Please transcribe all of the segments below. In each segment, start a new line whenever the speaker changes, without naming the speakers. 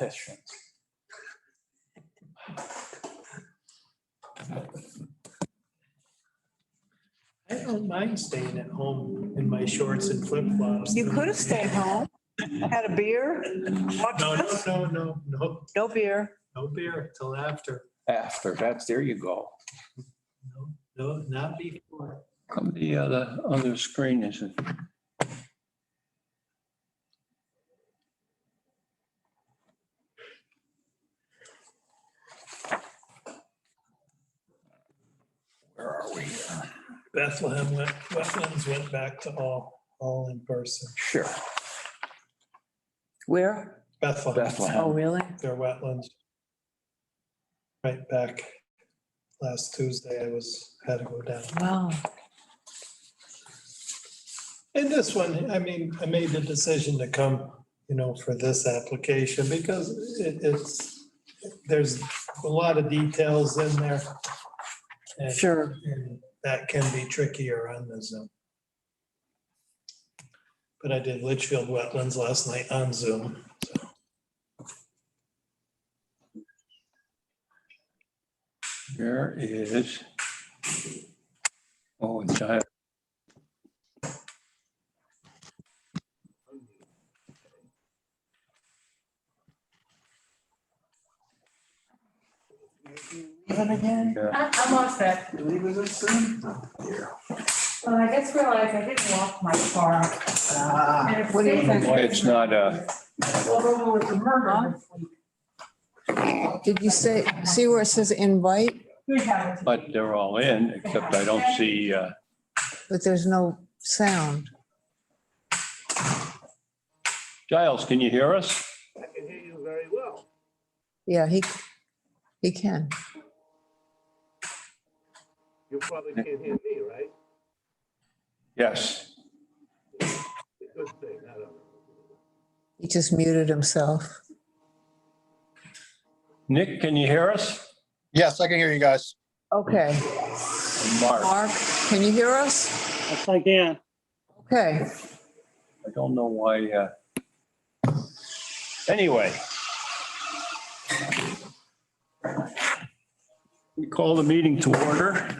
politicians.
I don't mind staying at home in my shorts and flip flops.
You could have stayed home, had a beer, watched
No, no,
this.
no
beer.
no beer till after.
After that, there you go.
No, not before.
Come the other screen isn't. Where are we?
Wetlands went back to all in person.
Sure.
Where?
Bethlehem,
Oh,
Bethlehem.
really?
their wetlands. Right back last Tuesday, had to go down.
Wow.
And this one, I mean, I made the decision to come, for this application because there's a lot of details in there. And-
Sure.
And that can be trickier on the Zoom. But I did Litchfield Wetlands last night on Zoom. So.
There is. Oh, it's
Even again?
I'm all set. Well, I just realized I didn't walk my car. And it
What do you
stays
think?
Why it's not
All over with the murder this week.
Did you see where it says invite,
We have it.
but they're all in, except I don't see,
but there's no sound?
Giles, can you hear us?
I can hear you very well.
Yeah, he can.
You probably can't hear me, right?
Yes.
Good thing, I don't know.
He just muted himself.
Nick, can you hear us?
Yes, I can hear you guys.
Okay.
Mark,
Mark, can you hear us?
Yes, I can.
Okay.
I don't know why. Anyway. We call the meeting to order.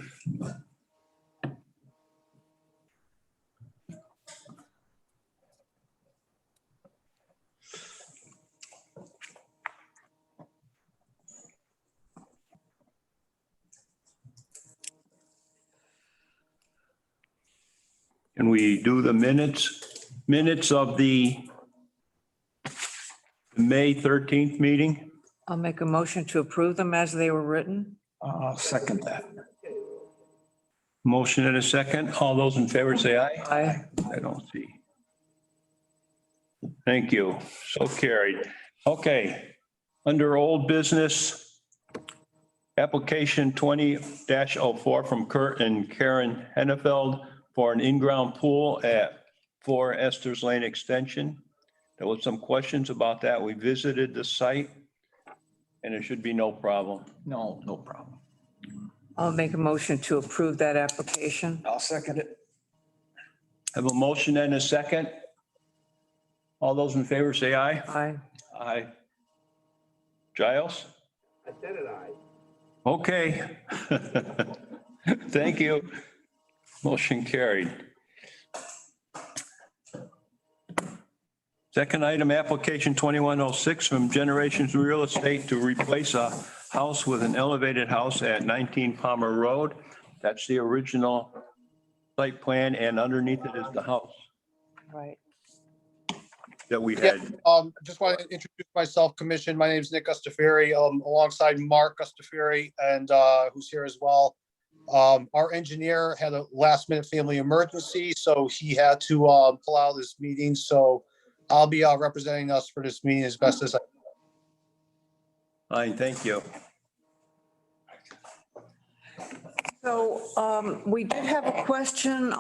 Can we do the minutes of the May 13th meeting?
I'll make a motion to approve them as they were written.
I'll second that. Motion and a second. All those in favor say aye.
Aye.
I don't see. Thank you. So carried. Okay. Under old business, application 20-04 from Kurt and Karen Hennefeld for an in-ground pool at 4 Esther's Lane Extension. There was some questions about that. We visited the site and there should be no problem.
No problem.
I'll make a motion to approve that application.
I'll second it.
Have a motion and a second. All those in favor say aye.
Aye.
Aye. Giles?
I said it, I.
Okay. Thank you. Motion carried. Second item, application 2106 from Generations Real Estate to replace a house with an elevated house at 19 Palmer Road. That's the original site plan, and underneath it is the house
Right.
that we had.
Just want to introduce myself, Commission. My name is Nick Gustafari, alongside Mark Gustafari, and who's here as well. Our engineer had a last minute family emergency, so he had to pull out of this meeting. So I'll be representing us for this meeting as best as I.
Fine, thank you.
So we did have a question.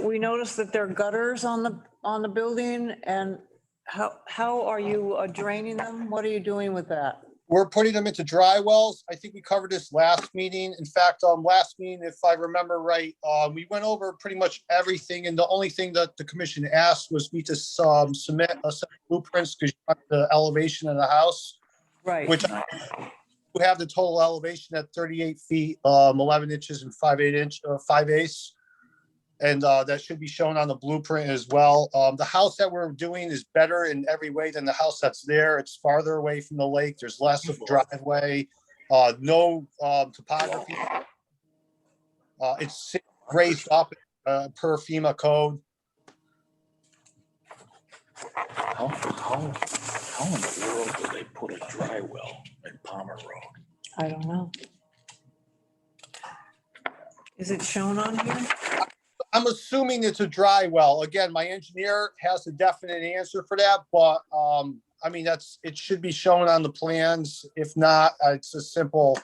We noticed that there are gutters on the building, and how are you draining them? What are you doing with that?
We're putting them into dry wells. I think we covered this last meeting. In fact, last meeting, if I remember right, we went over pretty much everything. And the only thing that the commission asked was me to submit a set of blueprints because the elevation of the house,
Right.
which we have the total elevation at 38 feet, 11 inches and 5/8. And that should be shown on the blueprint as well. The house that we're doing is better in every way than the house that's there. It's farther away from the lake. There's less of driveway, no topography. It's raised up per FEMA code.
How in the world do they put a dry well in Palmer Road?
I don't know. Is it shown on here?
I'm assuming it's a dry well. Again, my engineer has a definite answer for that, but I mean, it should be shown on the plans. If not, it's a simple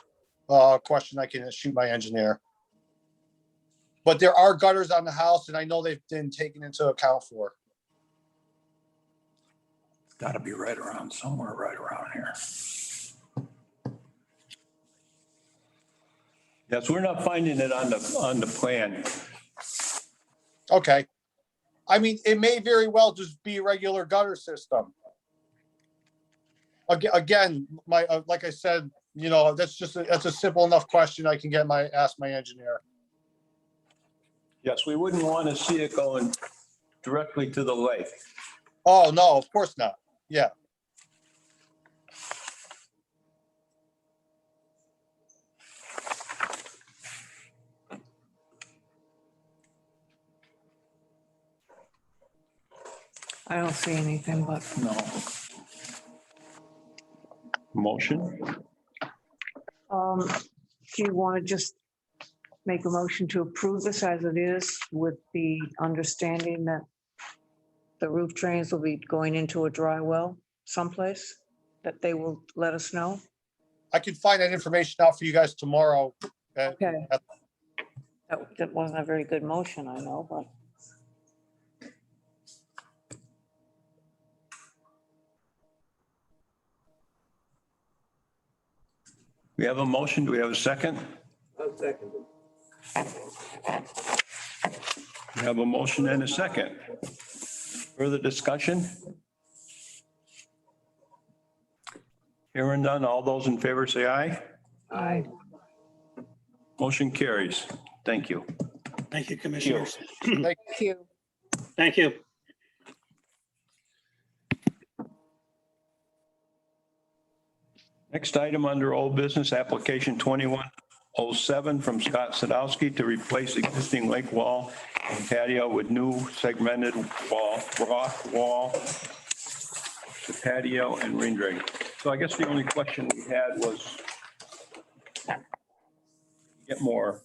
question I can shoot my engineer. But there are gutters on the house and I know they've been taken into account for.
It's gotta be right around somewhere right around here.
Yes, we're not finding it on the plan.
Okay. I mean, it may very well just be a regular gutter system. Again, like I said, you know, that's a simple enough question I can ask my engineer.
Yes, we wouldn't want to see it going directly to the lake.
Oh, no, of course not. Yeah.
I don't see anything, but
No,
Motion?
do you want to just make a motion to approve this as it is with the understanding that the roof drains will be going into a dry well someplace, that they will let us know?
I can find that information out for you guys tomorrow.
Okay. That wasn't a very good motion, I know, but
We have a motion. Do we have a second?
I'll second it.
We have a motion and a second. Further discussion? Hearing none, all those in favor say aye.
Aye.
Motion carries. Thank you.
Thank you, Commissioners.
thank you.
Thank you.
Next item under old business, application 2107 from Scott Sadowski to replace existing lake wall and patio with new segmented wall, rock wall, the patio and rain drain. So I guess the only question we had was get more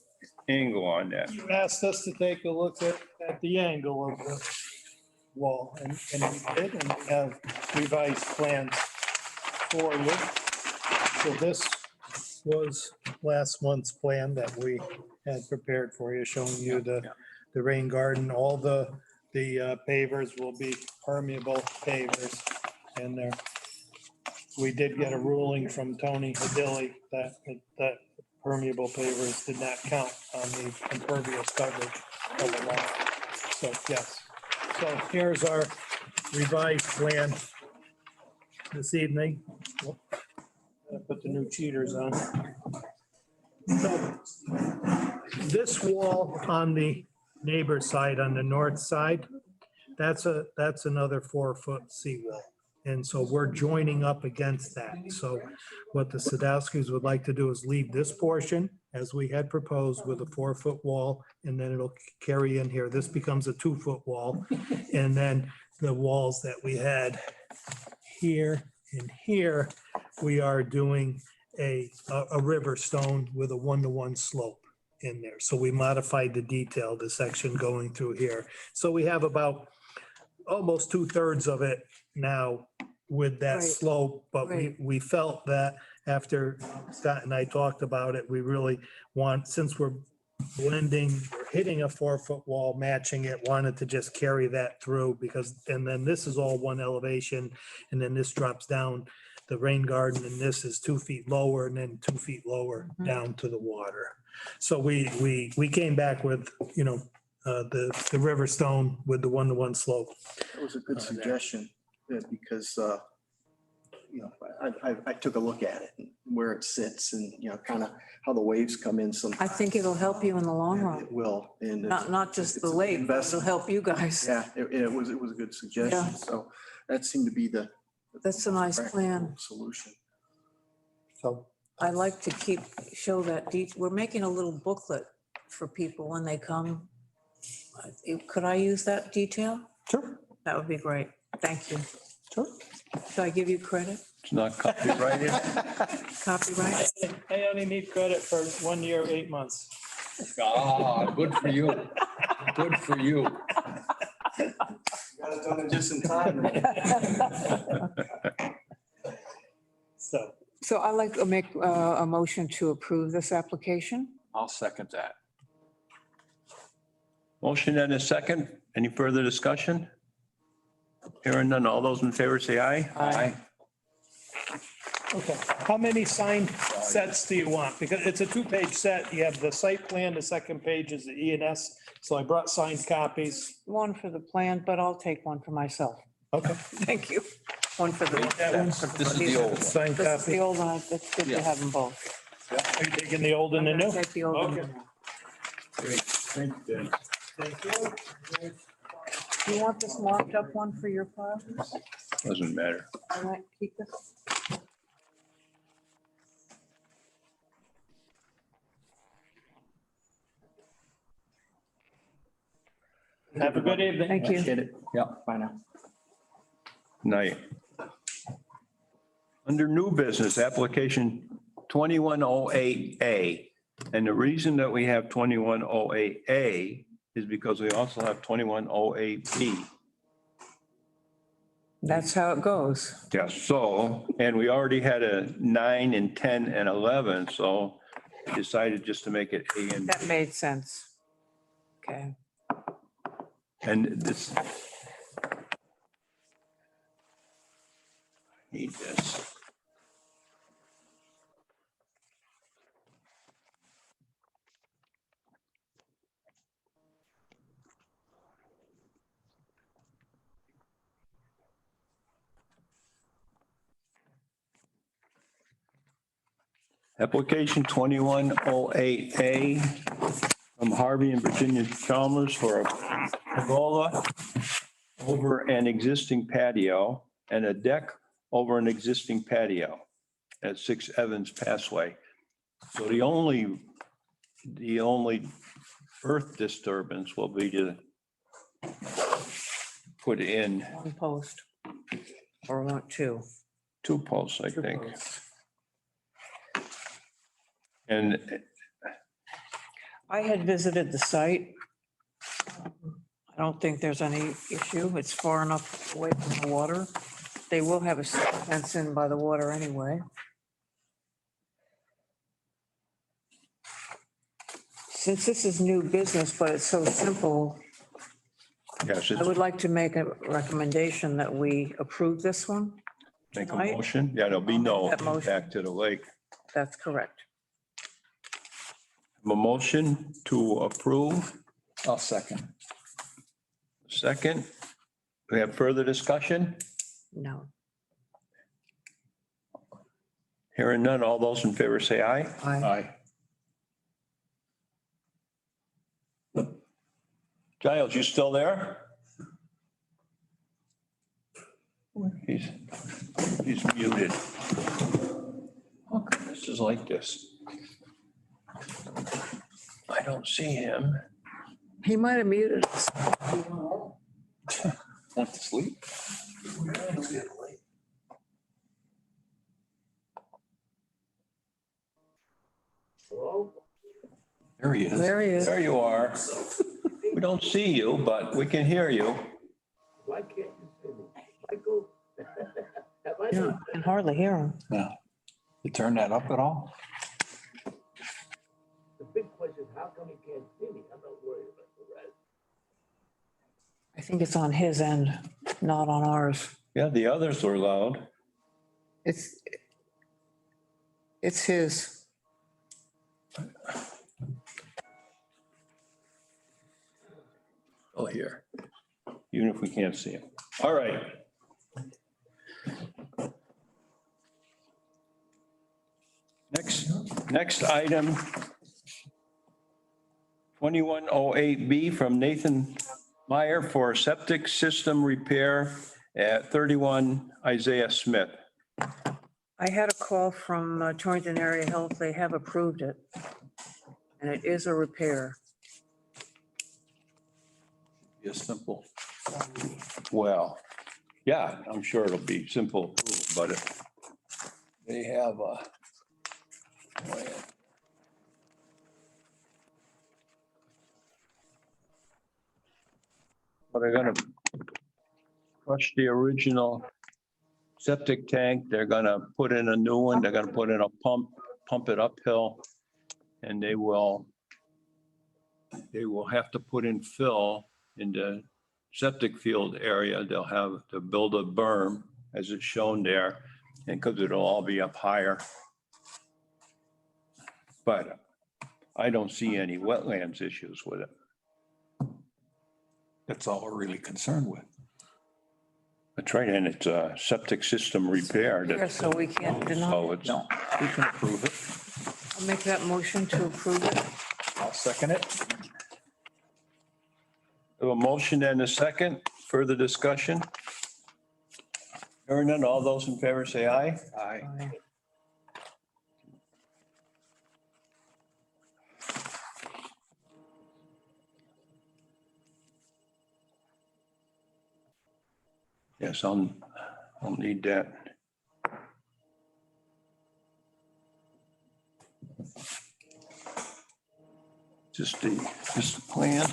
angle on that.
You asked us to take a look at the angle of the wall, and we did, and we have revised plans for you. So this was last month's plan that we had prepared for you, showing you the rain garden. All the pavers will be permeable pavers, and we did get a ruling from Tony Hadilli that permeable pavers did not count on the impervious coverage of the lot. So, yes. So here's our revised plan this evening. Put the new cheaters on. So this wall on the neighbor side, on the north side, that's another 4-foot seawall. And so we're joining up against that. So what the Sadowskis would like to do is leave this portion as we had proposed with a 4-foot wall, and then it'll carry in here. This becomes a 2-foot wall. And then the walls that we had here and here, we are doing a river stone with a 1-to-1 slope in there. So we modified the detail, the section going through here. So we have about almost 2/3 of it now with that
Right.
slope, but
Right.
we felt that after Scott and I talked about it, we really want, since we're blending, we're hitting a 4-foot wall, matching it, wanted to just carry that through because, and then this is all one elevation, and then this drops down the rain garden and this is 2 feet lower and then 2 feet lower
Mhm.
down to the water. So we came back with, the river stone with the 1-to-1 slope.
That was a good
there.
suggestion, because, I took a look at it, and where it sits and, kind of how the waves come in some.
I think it'll help you in the long run,
It will, and.
not just
it's
the
an
lake, but it'll
investment.
help you guys.
Yeah, it was a good suggestion.
Yeah.
So that seemed to be the.
That's a nice plan.
Solution.
So
I like to show that we're making a little booklet for people when they come. Could I use that detail?
sure,
That would be great. Thank you.
sure.
Should I give you credit?
It's not copyrighted.
Copyright?
I only need credit for 1 year, 8 months.
Ah, good for you. Good for you.
Got it done just in time.
So,
So I'd like to make a motion to approve this application.
I'll second that.
Motion and a second. Any further discussion? Hearing none. All those in favor say aye.
Aye.
okay, how many signed sets do you want? Because it's a 2-page set. You have the site plan, the second page is the E&S. So I brought signed copies.
One for the plan, but I'll take one for myself.
Okay.
Thank you. One for the.
That one?
This is the old one.
Signed
This is the
copy.
old one. It's good to
Yeah.
have them both.
Are you taking the old and the
I'm gonna
new?
take the old one.
Okay.
Thank you, Dan.
Thank you.
Do you want this marked up one for your file?
Doesn't matter.
I might keep this.
Have a good evening.
Thank you.
Appreciate it.
Yeah.
Bye now.
Night. Under new business, application 2108A. And the reason that we have 2108A is because we also have 2108B.
That's how it goes.
Yes, so, and we already had a 9 and 10 and 11, so we decided just to make it A and B.
That made sense. Okay.
And this. Need this. Application 2108A from Harvey and Virginia Chalmers for a pergola over an existing patio and a deck over an existing patio at 6 Evans Passway. So the only earth disturbance will be to put in
One post. Or want two.
2 posts, I
Two
think.
posts.
And
I had visited the site. I don't think there's any issue. It's far enough away from the water. They will have a fence in by the water anyway. Since this is new business, but it's so simple,
yes,
I
it's
would like to make a recommendation that we approve this one.
make a
tonight.
motion. Yeah, there'll be no
That motion.
back to the lake.
That's correct.
A motion to approve.
I'll second.
Second. We have further discussion?
No.
Hearing none. All those in favor say aye.
Aye.
Giles, you still there? He's muted. How come this is like this? I don't see him.
He might have muted us.
Went to sleep.
Hello?
There he is.
There he is.
There you are. We don't see you, but we can hear you.
Why can't you see me? Michael? Have I
Yeah,
not?
I can hardly hear him.
Yeah. You turn that up at all?
The big question is, how come you can't see me? I'm not worried about the rest.
I think it's on his end, not on ours.
Yeah, the others were loud.
It's his.
Oh, here. Even if we can't see him. All right. Next item. 2108B from Nathan Meyer for septic system repair at 31 Isaiah Smith.
I had a call from Torrington Area Health. They have approved it. And it is a repair.
Be simple.
Well, yeah, I'm sure it'll be simple, but they have a. But they're gonna crush the original septic tank. They're gonna put in a new one. They're gonna put in a pump it uphill. And they will have to put in fill in the septic field area. They'll have to build a berm as it's shown there, and because it'll all be up higher. But I don't see any wetlands issues with it.
That's all we're really concerned with.
That's right, and it's a septic system repair.
Yeah, so we can't deny.
So it's,
No, we can approve it.
I'll make that motion to approve it.
I'll second it.
a motion and a second. Further discussion? Hearing none, all those in favor say aye.
Aye.
Yes, I'll need that. Just the plan.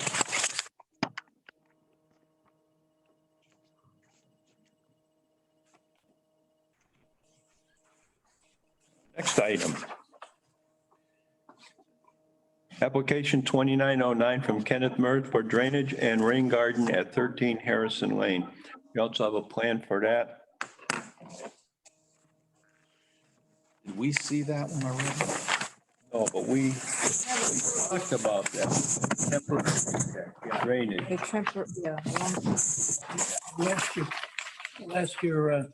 Next item. Application 2909 from Kenneth Mertz for drainage and rain garden at 13 Harrison Lane. We also have a plan for that.
Did we see that one already?
Oh, but we talked about that. Temporary drainage.
The temper, yeah.
Last year,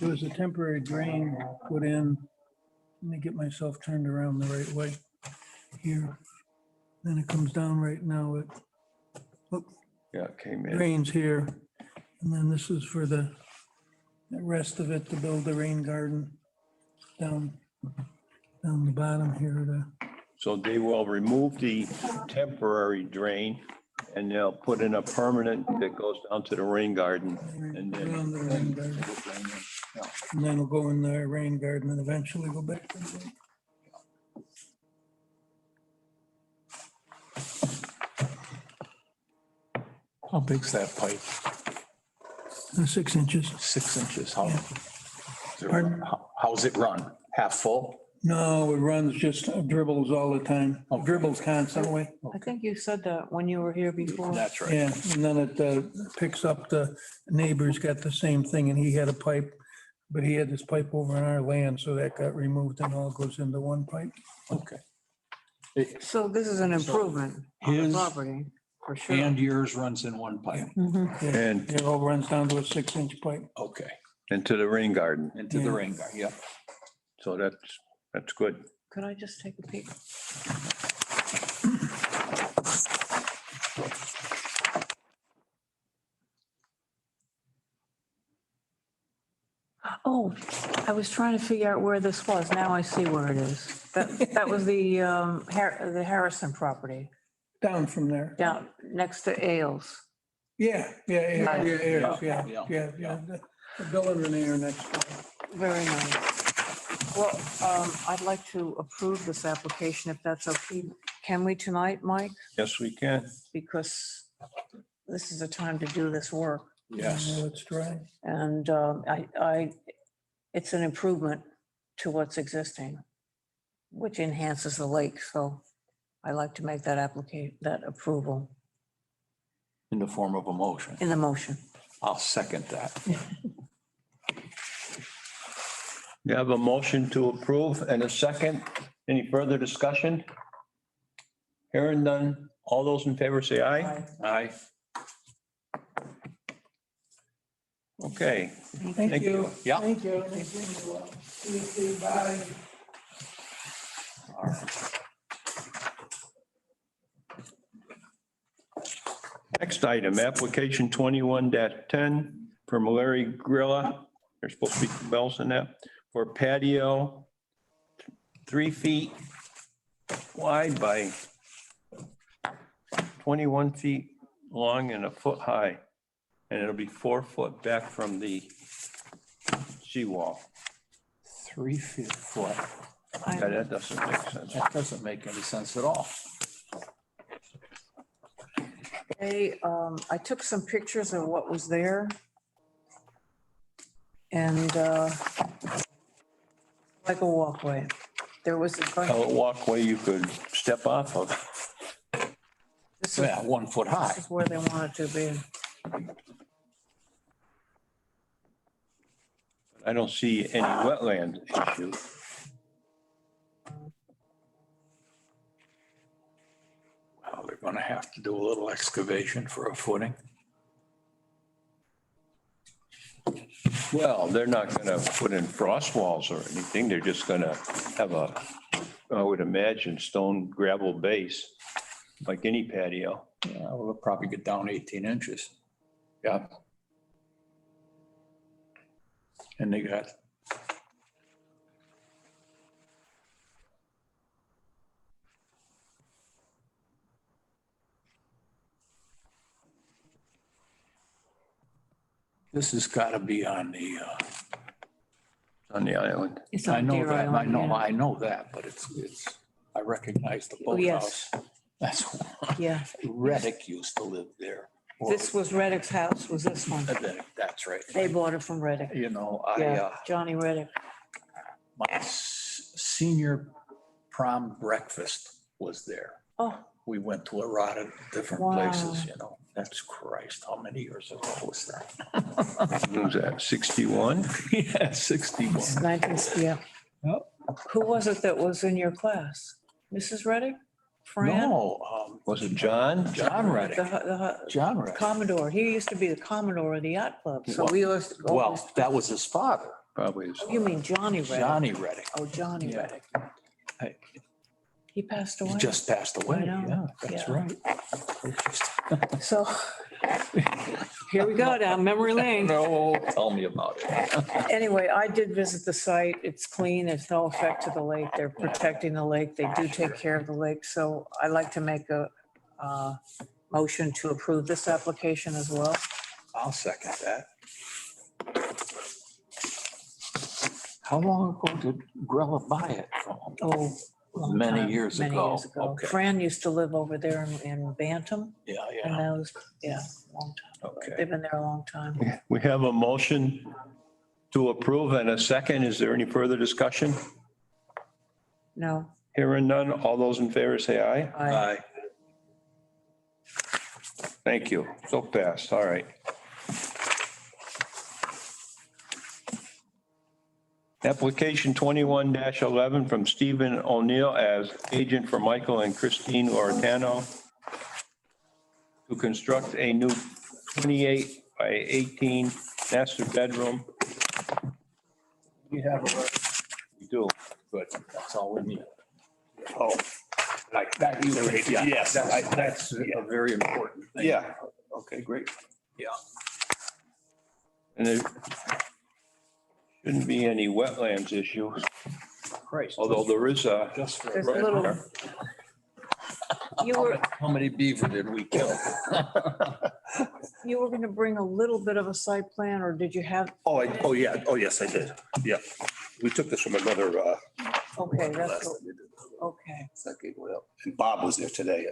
there was a temporary drain put in. Let me get myself turned around the right way here. Then it comes down right now. It
Yeah, it came in.
drains here. And then this is for the rest of it to build the rain garden down the bottom here.
So they will remove the temporary drain and they'll put in a permanent that goes down to the rain garden. And then
Around the rain garden. And then it'll go in the rain garden and eventually go back to the.
How big's that pipe?
6 inches.
6 inches.
Pardon?
How's it run? Half full?
No, it runs just dribbles all the time. Dribbles constantly.
I think you said that when you were here before.
That's right.
Yeah, and then it picks up, the neighbor's got the same thing, and he had a pipe, but he had this pipe over on our land, so that got removed and all goes into one pipe.
Okay.
So this is an improvement on the
His
property, for sure.
And yours runs in one pipe.
Mhm.
And
It all runs down to a 6-inch pipe.
Okay.
into the rain garden.
Into the
Yeah.
rain garden, yeah.
So that's good.
Could I just take a peek? Oh, I was trying to figure out where this was. Now I see where it is. That was the Harrison property
Down from there.
down next to Ailes.
Yeah. The
Yeah.
Bill and Renee are next.
Very nice. Well, I'd like to approve this application if that's okay. Can we tonight, Mike?
Yes, we can.
Because this is the time to do this work.
Yes.
Let's try.
And it's an improvement to what's existing, which enhances the lake. So I like to make that that approval
In the form of a motion.
in the motion.
I'll second that.
You have a motion to approve and a second. Any further discussion? Hearing none. All those in favor say aye. Aye. Okay. Thank you.
Yeah.
Thank you. See you soon. Bye.
Next item, application 21-10 from Larry Grilla. There's supposed to be bells in that for patio, 3 feet wide by 21 feet long and a foot high. And it'll be 4 foot back from the seawall.
3 foot.
Yeah, that doesn't make sense.
That doesn't make any sense at all.
I took some pictures of what was there. And like a walkway. There was a bunch.
A walkway you could step off of.
This is-
Yeah, 1 foot high.
this is where they want it to be.
I don't see any wetland issue.
Well, they're gonna have to do a little excavation for a footing.
Well, they're not gonna put in frost walls or anything. They're just gonna have a, I would imagine, stone gravel base, like any patio.
Yeah, we'll probably get down 18 inches.
Yeah.
And they got. This has got to be on the,
On the island.
It's
I
on
know
Deer
that, I
Island,
know,
yeah.
I know that, but it's, I recognize the
Oh,
boathouse.
yes.
That's,
Yeah,
Reddick used to live there.
this was Reddick's house, was this one.
That's right.
They bought it from Reddick.
You know,
Yeah, Johnny Reddick.
my senior prom breakfast was there.
Oh,
We went to a lot of different
Wow.
places, you know. That's Christ, how many years ago was that?
What was that, 61?
Yeah, 61.
it's 19, yeah.
Yep.
Who was it that was in your class? Mrs. Reddick? Fran?
No,
Was it John?
John Reddick.
The
John Reddick.
Commodore. He used to be the Commodore of the yacht club. So we used to
Well,
always.
that was his father,
Probably is.
Oh, you mean Johnny Reddick?
Johnny Reddick.
Oh, Johnny
Yeah.
Reddick.
I-
He passed away.
He just passed away.
I know,
Yeah, that's
yeah.
right.
So here we go down memory lane.
No, tell me about it.
Anyway, I did visit the site. It's clean. There's no effect to the lake. They're protecting the lake. They do take care of the lake. So I'd like to make a motion to approve this application as well.
I'll second that. How long ago did Grella buy it from him?
Oh, long
Many
time,
years
many
ago.
years ago.
Okay.
Fran used to live over there in Bantam,
Yeah,
and
yeah.
that was, yeah, long time.
Okay.
They've been there a long time.
We have a motion to approve and a second. Is there any further discussion?
No,
Hearing none. All those in favor say aye.
I,
Thank you. So fast. All right. Application 21-11 from Stephen O'Neill as agent for Michael and Christine Ortano to construct a new 28 by 18 master bedroom.
We have,
We do.
good, that's all we need.
Oh, like that, yes,
That's a very important thing.
yeah, okay, great.
And there shouldn't be any wetlands issues,
Christ.
although there is a,
Just for.
there's a little, you were,
How many beaver did we kill?
you were gonna bring a little bit of a site plan, or did you have,
Oh, yeah, oh, yes, I did, yeah. We took this from another,
okay, that's,
last
what-
time we did this.
okay.
Second, well, and Bob was there today,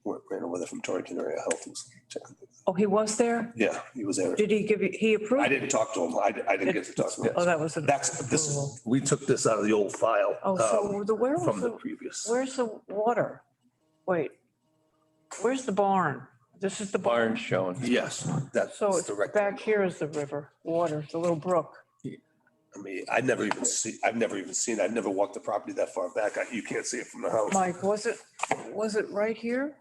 ran over there from Torrington area health. He was checking things.
Oh, he was there?
Yeah, he was there.
Did he give you, he approved?
I didn't talk to him. I didn't get to talk to him.
Oh, that was a.
This
approval.
is, we took this out of the old file.
Oh, so the, where was
From the
the,
previous.
where's the water? Wait, where's the barn? This is the barn.
barn shown.
Yes, that's
So it's
the rec.
back here is the river, water, the little brook.
I mean, I've never even seen, I've never walked the property that far back. You can't see it from the house.
Mike, was it right here?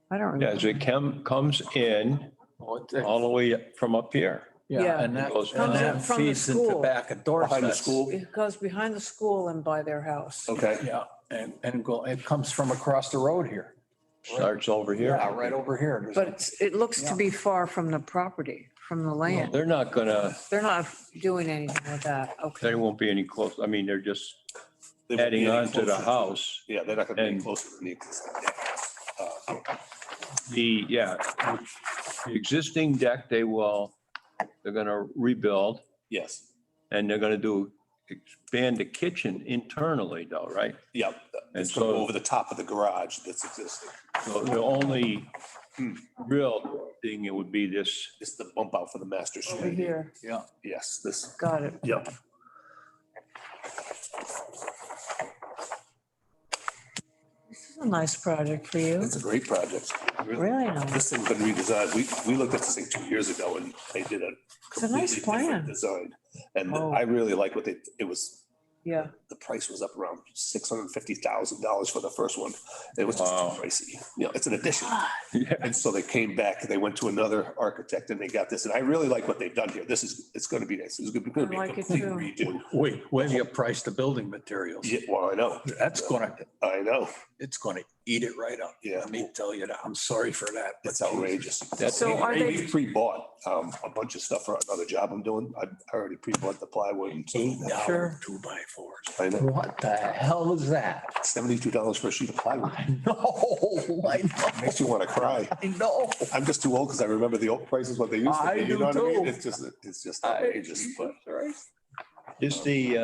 I don't
As
remember.
it comes in all the way up from up here.
Yeah.
Yeah, and that,
Goes
and that
from the
feeds into
school.
back of
Behind the
Dorset's.
school?
It goes behind the school and by their house.
Okay.
Yeah, and go, it comes from across the road here.
Starts over here.
Yeah, right over here. There's
But it looks to be far from the property, from the land.
They're not gonna,
They're not doing anything with that. Okay.
there won't be any close, I mean, they're just
They won't be
adding
any
on to the
closer.
house.
Yeah, they're not gonna be any
And-
closer than the existing.
The existing deck, they're gonna rebuild
Yes,
and they're gonna expand the kitchen internally though, right?
yep.
And
It's gonna go
so-
over the top of the garage that's existing.
So the only real thing it would be this,
It's the bump out for the master
Over
suite.
here.
Yeah,
Yes, this,
Got it.
yep.
This is a nice project for you.
It's a great project.
Really nice.
This thing's been redesigned. We looked at this thing 2 years ago and they did a
It's a nice
completely different
plan.
design. And
Oh.
I really like what it was,
Yeah.
the price was up around $650,000 for the first one. It was just
Wow.
too pricey. You know, it's an addition.
yeah,
And so they came back, they went to another architect and they got this. And I really like what they've done here. It's going to be nice. It's going to be
I
a
like it
complete
too.
redo.
wait, when you price the building materials,
Yeah, well, I know. I know.
it's gonna eat it right up.
Yeah.
Let me tell you that. I'm sorry for that. but
It's outrageous.
So are they-
We pre-bought a bunch of stuff for another job I'm doing. I already pre-bought the plywood and stuff like that.
$8 2x4s.
I know.
What the hell is that?
$72 for a sheet of plywood.
I
Makes you want to cry.
know.
I'm just too old because I remember the old prices, what they used to
I
be. You
do
know what I mean?
too.
It's just outrageous, but
is the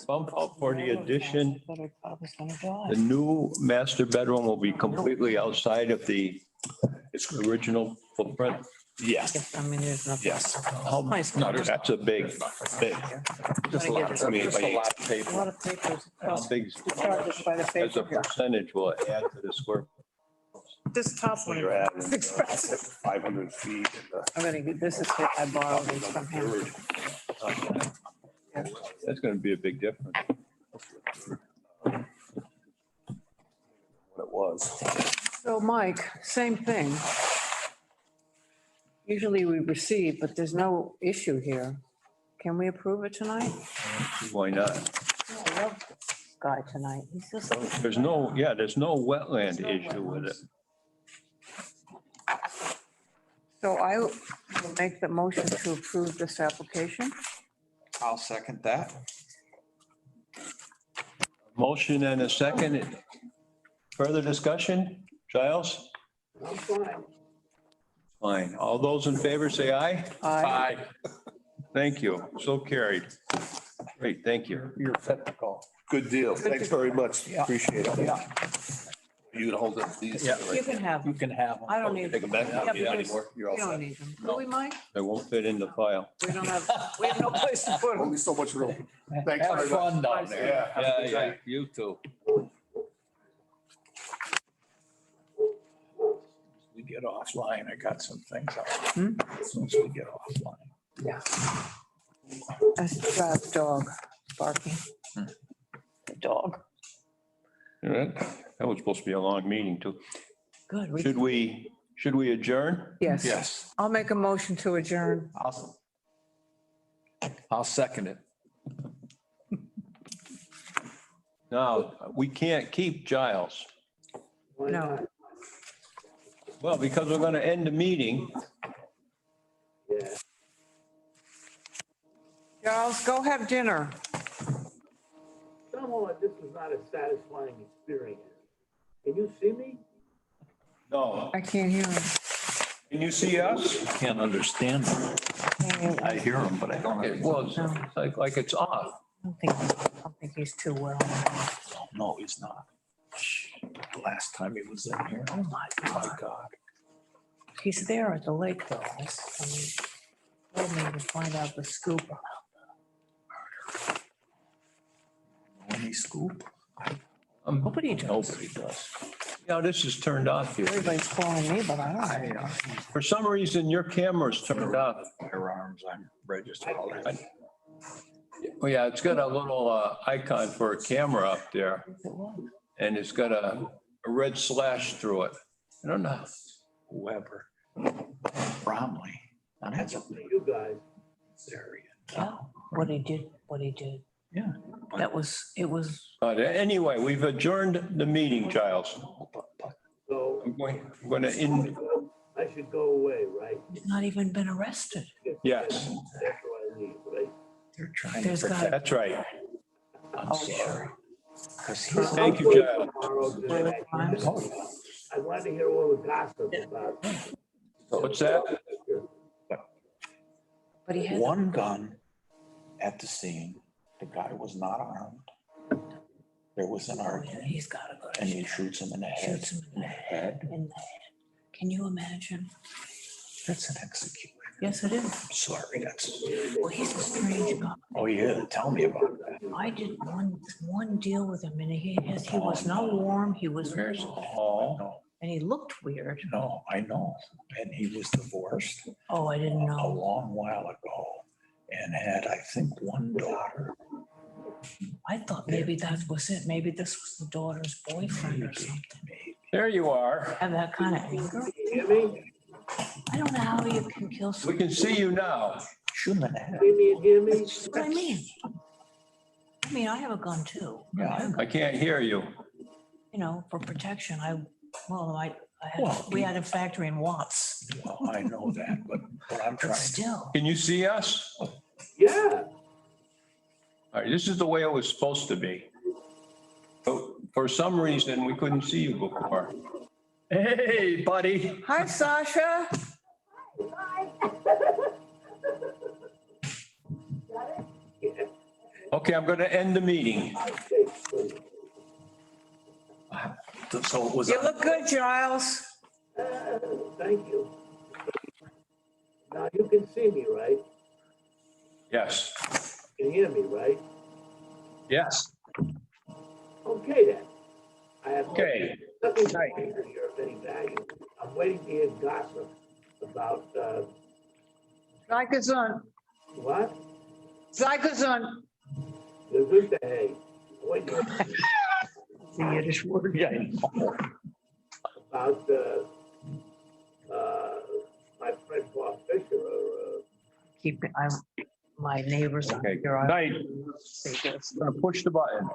bump out for the addition, the new master bedroom will be completely outside of the original footprint?
yes,
I mean, there's nothing.
yes.
How
Nice.
No, there's
That's a big,
Big.
Just a lot of, just a lot of
A
paper.
lot of papers.
how big
Charges by the
as a
paper here.
percentage will it add to the square?
This top
So
one
you're
is
adding
expensive.
500 feet.
I'm gonna get, this is, I borrowed these from him.
That's gonna be a big difference.
What it was.
So Mike, same thing. Usually we receive, but there's no issue here. Can we approve it tonight?
Why not?
I love this guy tonight. He's just,
There's no wetland issue with it.
so I will make the motion to approve this application.
I'll second that.
Motion and a second. Further discussion? Giles? Fine. All those in favor say aye.
Aye.
Thank you. So carried. Great, thank you.
You're fit to go.
Good deal. Thanks very much.
Yeah.
Appreciate it.
Yeah,
You gonna hold up these?
Yeah.
You can have
you
them.
can have them.
I don't need
Take
them.
them back.
Yeah,
Not
because
anymore. You're all
We don't
set.
need them. Do we, Mike?
They won't fit in the file.
We don't have, we have no place to put them.
Only so much room. Thanks
Have
very much.
fun down there.
Yeah, you too.
We get offline. I got some things.
Hmm?
As soon as we get offline.
Yeah. That's John's dog barking. The dog.
All right. That was supposed to be a long meeting too.
Good.
Should we adjourn?
Yes.
Yes,
I'll make a motion to adjourn.
I'll second it.
Now, we can't keep Giles.
No.
Well, because we're gonna end the meeting.
Charles, go have dinner.
Somehow this was not a satisfying experience. Can you see me?
No.
I can't hear him.
Can you see us?
Can't understand them. I hear them, but I don't.
It was, it's like it's off.
I don't think he's too well.
No, he's not. The last time he was in here, oh my God.
He's there at the lake though. Told me to find out the scoop about
When he scoop,
nobody does.
nobody does.
Yeah, this is turned off here.
Everybody's calling me, but I don't.
For some reason, your camera's turned off.
Firearms, I'm registered all that.
Oh, yeah, it's got a little icon for a camera up there,
It was.
and it's got a red slash through it. I don't know.
Whoever. Bromley. Now that's a
You guys.
area.
Yeah, what he did.
Yeah.
That was, it was,
But anyway, we've adjourned the meeting, Giles.
So
I'm going to end,
I should go away, right?
he's not even been arrested.
yes,
That's why I leave, right?
They're trying
There's
to
got-
protect.
that's right.
I'm
Oh,
sorry. Because he's.
Thank you, Giles.
Tomorrow, today. I want to hear all the gossip about.
What's that?
But he had.
One gun at the scene. The guy was not armed. There was an
Oh, yeah,
argument
he's gotta go to
and he
jail.
shoots him in the head.
Shoots him
In the head.
in the head. Can you imagine?
That's an execution.
Yes, it is.
Sorry, that's,
Well, he's a strange guy.
oh yeah, tell me about that.
I did one deal with him and he was not warm. He was,
Where's Paul?
No,
and he looked weird.
no, I know. And he was divorced
Oh, I didn't
a
know.
long while ago and had, I think, one daughter.
I thought maybe that was it. Maybe this was the daughter's boyfriend or
Maybe,
something.
maybe.
There you are.
Have that kind of anger.
You hear me?
I don't know how you can kill
We
someone.
can see you now.
Shoot him in the head.
See me and hear me?
That's what I mean. I mean, I have a gun too.
Yeah,
I can't hear you.
You know, for protection. I
Well,
had, we had a factory in Watts,
Well, I know that, but what I'm
but
trying to.
still.
Can you see us?
Yeah.
All right, this is the way it was supposed to be. But for some reason, we couldn't see you before. Hey, buddy.
Hi, Sasha.
Okay, I'm going to end the meeting.
So it was.
You look good, Giles.
Thank you. Now you can see me, right?
Yes.
You can hear me, right?
Yes.
Okay then. I have
Okay.
nothing to say here of any value. I'm waiting to hear gossip about,
Zeigazun.
what?
Zeigazun.
The Winterhay. Wait to hear
The Yiddish word.
Yeah, I know.
about, my friend Bob Fisher,
Keep it, my neighbors.
Okay,
here, I
night.
say this.
Push the button.